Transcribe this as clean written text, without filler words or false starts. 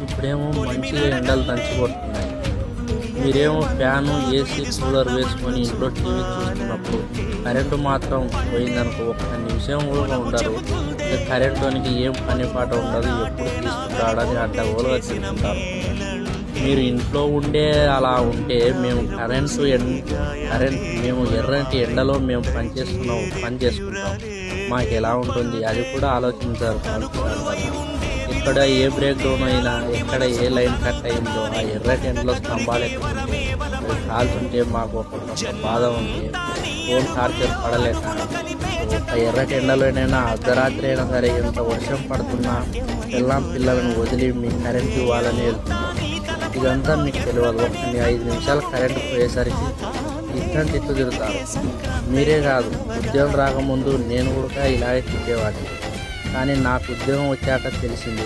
ఇప్పుడేమో మంచిగా ఎండలు దంచి కొడుతున్నాయి. మీరేమో ఫ్యాను, ఏసీ, కూలర్ వేసుకొని ఇంట్లో టీవీ చూస్తున్నప్పుడు కరెంటు మాత్రం పోయిందనుకో ఒక్క నిమిషం కూడా ఉండరు. ఇక కరెంటునికి ఏం పని పాట ఉండదు, ఎప్పుడు తీసుకుంటాడని అడ్డగోలుగా తిరుగుతుంటారు. మీరు ఇంట్లో ఉండే అలా ఉంటే మేము ఎర్రటి ఎండలో మేము పని చేసుకుంటాం. మాకు ఎలా ఉంటుంది అది కూడా ఆలోచించారు. ఎక్కడ ఏ బ్రేక్ డౌన్ అయినా, ఎక్కడ ఏ లైన్ కట్ అయిందో ఆ ఎర్రటి ఎండలో స్తంభాలు ఎక్కుతుంటే అవి కాల్చుంటే మాకు ఒక బాధ ఉంది. ఫోన్ టార్చర్ పడలేక ఒక ఎర్రటి ఎండలోనైనా అర్ధరాత్రి అయినా సరే ఎంత వర్షం పడుతున్నా పిల్లలను వదిలి మీ కరెంట్ ఇవ్వాలని వెళ్తున్నాం. ఇదంతా మీకు తెలియదు. ఒక 5 నిమిషాలు కరెంటు పోయేసరికి ఇద్దరు తిట్టు తిరుగుతారు. మీరే కాదు, ఉద్యోగం రాకముందు నేను కూడా ఇలాగే తిట్టేవాడిని. కానీ నాకు ఉద్యోగం వచ్చాక తెలిసింది